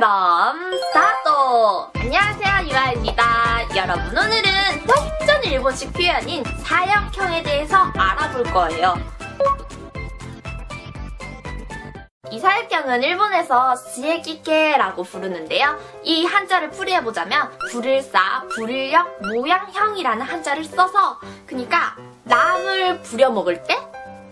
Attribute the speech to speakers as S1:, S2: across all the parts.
S1: 그럼 스타트! 안녕하세요, 유아입니다. 여러분, 오늘은 완전 일본식 표현인 사역형에 대해서 알아볼 거예요. 이 사역형은 일본에서 지에기케라고 부르는데요. 이 한자를 풀이해보자면 불일사, 불인력, 모양형이라는 한자를 써서 그러니까 남을 부려먹을 때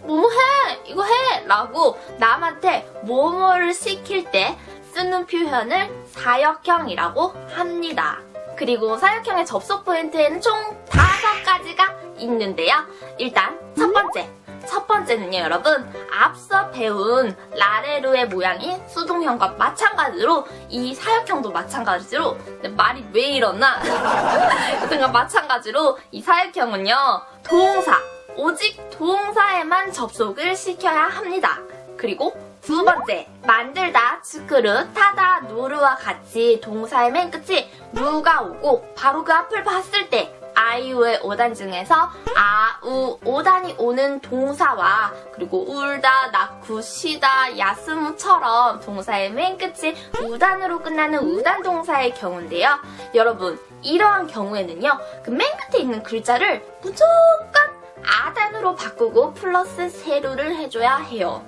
S1: 뭐뭐 해! 이거 해! 라고 남한테 뭐뭐를 시킬 때 쓰는 표현을 사역형이라고 합니다. 그리고 사역형의 접속 포인트에는 총 5가지가 있는데요. 일단 첫 번째는요, 여러분. 앞서 배운 라레루의 모양인 수동형과 마찬가지로 이 사역형도 마찬가지로 말이 왜 이러나? 그러니까 마찬가지로 이 사역형은요, 동사, 오직 동사에만 접속을 시켜야 합니다. 그리고 두 번째, 만들다, 츠쿠르, 타다, 노르와 같이 동사의 맨 끝이 루가 오고 바로 그 앞을 봤을 때 아이우의 오단 중에서 아, 우, 오단이 오는 동사와 그리고 울다, 낳고, 쉬다, 야스무처럼 동사의 맨 끝이 우단으로 끝나는 우단 동사의 경우인데요. 여러분, 이러한 경우에는요, 그 맨 끝에 있는 글자를 무조건 아단으로 바꾸고 플러스 세루를 해줘야 해요.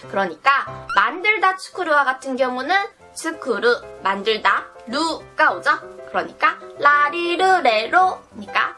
S1: 그러니까 만들다 츠쿠르와 같은 경우는 츠쿠르, 만들다, 루가 오죠? 그러니까 라리르레로 그러니까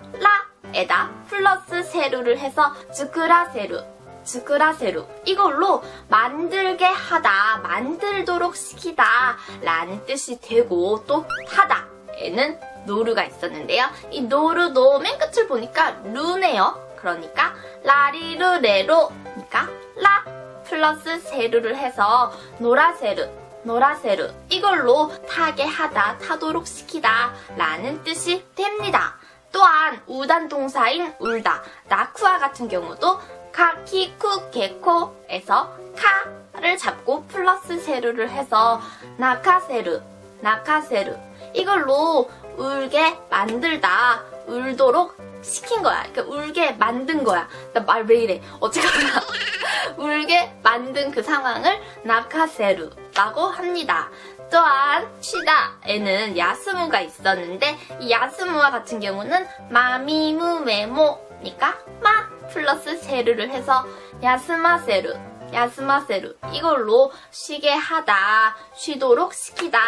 S1: 라에다 플러스 세루를 해서 츠쿠라세루, 츠쿠라세루 이걸로 만들게 하다, 만들도록 시키다 라는 뜻이 되고 또 타다에는 노루가 있었는데요. 이 노루도 맨 끝을 보니까 루네요. 그러니까 라리르레로 그러니까 라 플러스 세루를 해서 노라세루, 노라세루 이걸로 타게 하다, 타도록 시키다 라는 뜻이 됩니다. 또한 우단 동사인 울다, 나쿠와 같은 경우도 카키쿠 게코에서 카를 잡고 플러스 세루를 해서 나카세루, 나카세루 이걸로 울게 만들다, 울도록 시킨 거야. 그러니까 울게 만든 거야. 나 말 왜 이래. 어쨌거나 울게 만든 그 상황을 나카세루라고 합니다. 또한 쉬다에는 야스무가 있었는데 이 야스무와 같은 경우는 마미무 메모니까 마 플러스 세루를 해서 야스마세루, 야스마세루 이걸로 쉬게 하다, 쉬도록 시키다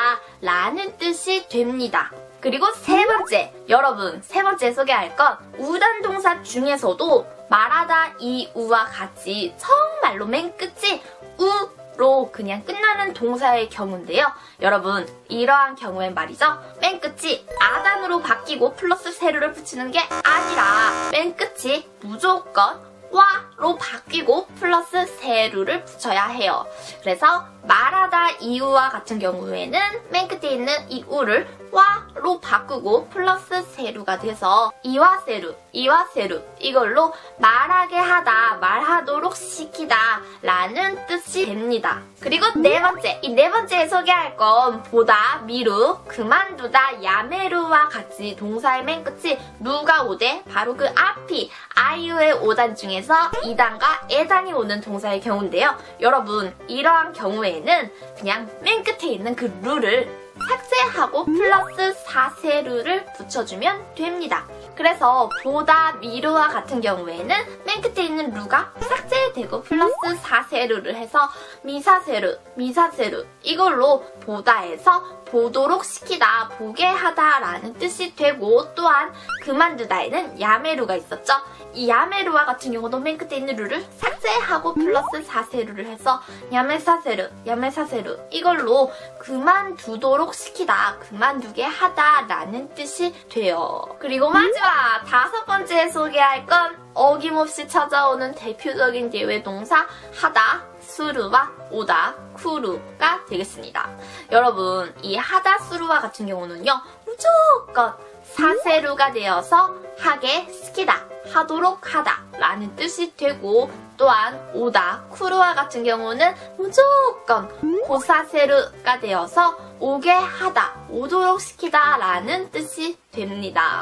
S1: 라는 뜻이 됩니다. 그리고 세 번째, 여러분 세 번째 소개할 건 우단 동사 중에서도 말하다 이 우와 같이 정말로 맨 끝이 우로 그냥 끝나는 동사의 경우인데요. 여러분 이러한 경우엔 말이죠. 맨 끝이 아단으로 바뀌고 플러스 세루를 붙이는 게 아니라 맨 끝이 무조건 와로 바뀌고 플러스 세루를 붙여야 해요. 그래서 말하다 이우와 같은 경우에는 맨 끝에 있는 이 우를 와로 바꾸고 플러스 세루가 돼서 이와세루, 이와세루 이걸로 말하게 하다, 말하도록 시키다 라는 뜻이 됩니다. 그리고 네 번째, 이 네 번째에 소개할 건 보다, 미루, 그만두다, 야메루와 같이 동사의 맨 끝이 루가 오되 바로 그 앞이 아이유의 오단 중에서 이단과 에단이 오는 동사의 경우인데요. 여러분 이러한 경우에는 그냥 맨 끝에 있는 그 루를 삭제하고 플러스 사세루를 붙여주면 됩니다. 그래서 보다, 미루와 같은 경우에는 맨 끝에 있는 루가 삭제되고 플러스 사세루를 해서 미사세루, 미사세루 이걸로 보다에서 보도록 시키다, 보게 하다 라는 뜻이 되고 또한 그만두다에는 야메루가 있었죠. 이 야메루와 같은 경우도 맨 끝에 있는 루를 삭제하고 플러스 사세루를 해서 야메사세루, 야메사세루 이걸로 그만두도록 시키다, 그만두게 하다 라는 뜻이 돼요. 그리고 마지막 5번째 소개할 건 어김없이 찾아오는 대표적인 예외 동사 하다, 수루와 오다, 쿠루가 되겠습니다. 여러분 이 하다, 수루와 같은 경우는요 무조건 사세루가 되어서 하게 시키다, 하도록 하다 라는 뜻이 되고 또한 오다, 쿠루와 같은 경우는 무조건 고사세루가 되어서 오게 하다, 오도록 시키다 라는 뜻이 됩니다.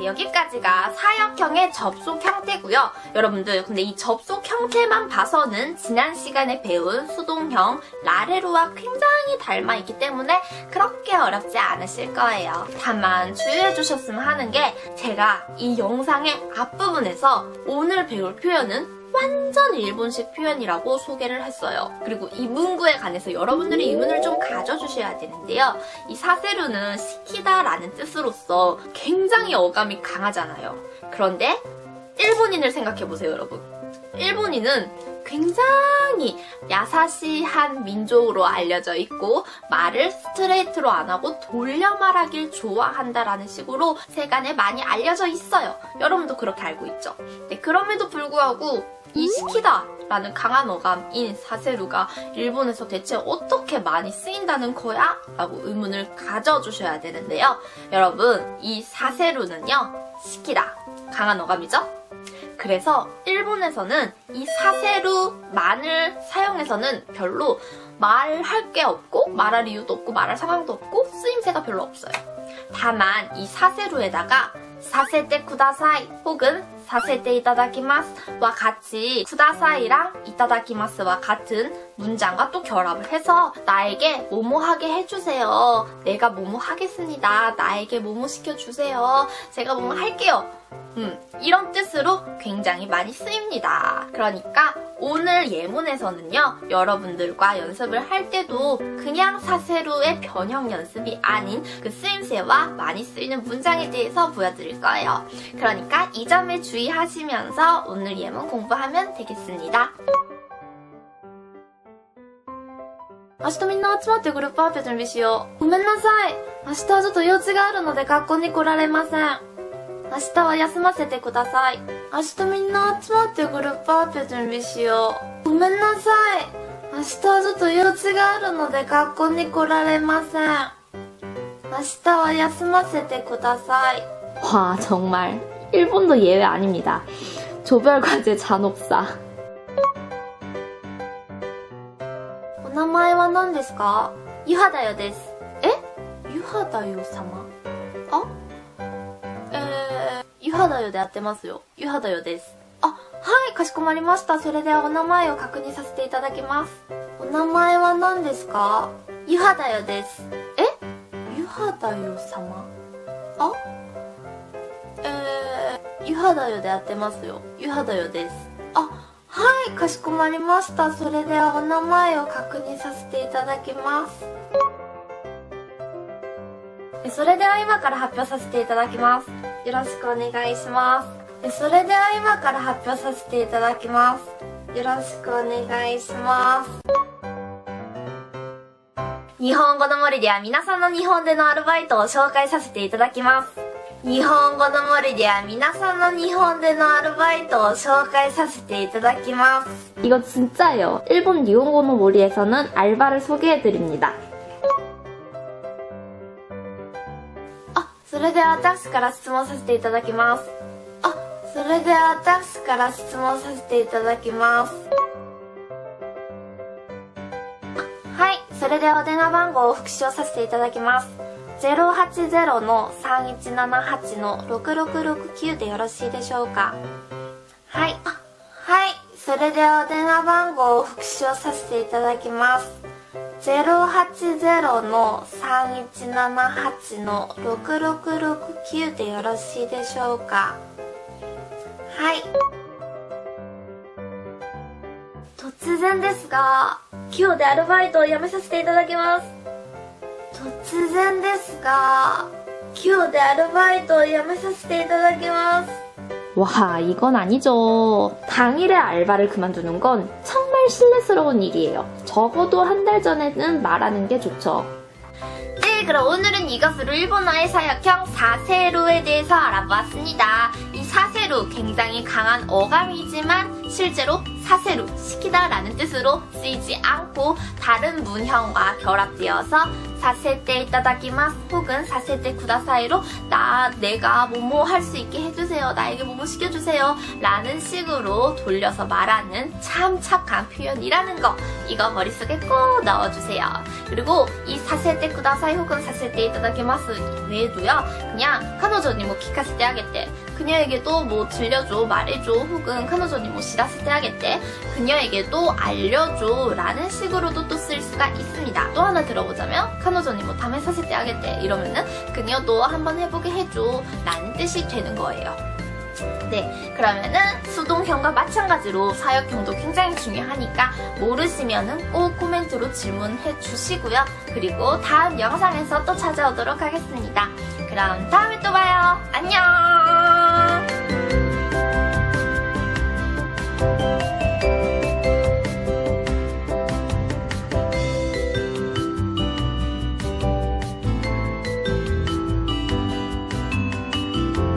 S1: 네, 여기까지가 사역형의 접속 형태고요. 여러분들 근데 이 접속 형태만 봐서는 지난 시간에 배운 수동형 라레루와 굉장히 닮아있기 때문에 그렇게 어렵지 않으실 거예요. 다만 주의해주셨으면 하는 게 제가 이 영상의 앞부분에서 오늘 배울 표현은 완전 일본식 표현이라고 소개를 했어요. 그리고 이 문구에 관해서 여러분들이 의문을 좀 가져주셔야 되는데요. 이 사세루는 시키다라는 뜻으로서 굉장히 어감이 강하잖아요. 그런데 일본인을 생각해보세요, 여러분. 일본인은 굉장히 야사시한 민족으로 알려져 있고 말을 스트레이트로 안 하고 돌려 말하길 좋아한다라는 식으로 세간에 많이 알려져 있어요. 여러분도 그렇게 알고 있죠? 네, 그럼에도 불구하고 이 시키다 라는 강한 어감인 사세루가 일본에서 대체 어떻게 많이 쓰인다는 거야? 라고 의문을 가져주셔야 되는데요. 여러분, 이 사세루는요, 시키다. 강한 어감이죠? 그래서 일본에서는 이 사세루만을 사용해서는 별로 말할 게 없고 말할 이유도 없고 말할 상황도 없고 쓰임새가 별로 없어요. 다만 이 사세루에다가 사세테 쿠다사이 혹은 사세테 이타다키마스와 같이 쿠다사이랑 이타다키마스와 같은 문장과 또 결합을 해서 나에게 뭐뭐 하게 해주세요. 내가 뭐뭐 하겠습니다. 나에게 뭐뭐 시켜주세요. 제가 뭐뭐 할게요. 이런 뜻으로 굉장히 많이 쓰입니다. 그러니까 오늘 예문에서는요, 여러분들과 연습을 할 때도 그냥 사세루의 변형 연습이 아닌 그 쓰임새와 많이 쓰이는 문장에 대해서 보여드릴 거예요. 그러니까 이 점에 주의하시면서 오늘 예문 공부하면 되겠습니다. 明日みんな集まってグループ発表準備しよう。ごめんなさい。明日はちょっと用事があるので学校に来られません。明日は休ませてください。明日みんな集まってグループ発表準備しよう。ごめんなさい。明日はちょっと用事があるので学校に来られません。明日は休ませてください.
S2: 와, 정말 일본도 예외 아닙니다. 조별과제 잔혹사.
S1: お名前は何ですか？ゆはだよです。え？ゆはだよ様？あ？ゆはだよで合ってますよ。ゆはだよです。あ、はい、かしこまりました。それではお名前を確認させていただきます。お名前は何ですか？ゆはだよです。え？ゆはだよ様？あ？ゆはだよで合ってますよ。ゆはだよです。あ、はい、かしこまりました。それではお名前を確認させていただきます。それでは今から発表させていただきます。よろしくお願いします。それでは今から発表させていただきます。よろしくお願いします。日本語の森では皆さんの日本でのアルバイトを紹介させていただきます。日本語の森では皆さんの日本でのアルバイトを紹介させていただきます。
S2: 이거 진짜예요. 일본 니혼고노 모리에서는 알바를 소개해드립니다.
S1: それでは私から質問させていただきます。それでは私から質問させていただきます。はい、それではお電話番号を復唱させていただきます。080-3178-6669でよろしいでしょうか。はい、はい、それではお電話番号を復唱させていただきます。080-3178-6669でよろしいでしょうか。はい。突然ですが、今日でアルバイトを辞めさせていただきます。突然ですが、今日でアルバイトを辞めさせていただきます。
S2: 와, 이건 아니죠. 당일에 알바를 그만두는 건 정말 실례스러운 일이에요. 적어도 한 달 전에는 말하는 게 좋죠.
S1: 네, 그럼 오늘은 이것으로 일본어의 사역형 사세루에 대해서 알아보았습니다. 이 사세루 굉장히 강한 어감이지만 실제로 사세루, 시키다 라는 뜻으로 쓰이지 않고 다른 문형과 결합되어서 사세테 이타다키마스 혹은 사세테 쿠다사이로 내가 뭐뭐 할 수 있게 해주세요. 나에게 뭐뭐 시켜주세요. 라는 식으로 돌려서 말하는 참 착한 표현이라는 거. 이거 머릿속에 꼭 넣어주세요. 그리고 이 사세테 쿠다사이 혹은 사세테 이타다키마스 외에도요. 그냥 카노조니 뭐 키카세테 하겠대. 그녀에게도 뭐 들려줘, 말해줘, 혹은 카노조니 뭐 시라세테 하겠대. 그녀에게도 알려줘 라는 식으로도 또 쓸 수가 있습니다. 또 하나 들어보자면 카노조니 뭐 다음에 사세테 하겠대 이러면은 그녀도 한번 해보게 해줘 라는 뜻이 되는 거예요. 네, 그러면은 수동형과 마찬가지로 사역형도 굉장히 중요하니까 모르시면은 꼭 코멘트로 질문해 주시고요. 그리고 다음 영상에서 또 찾아오도록 하겠습니다. 그럼 다음에 또 봐요. 안녕!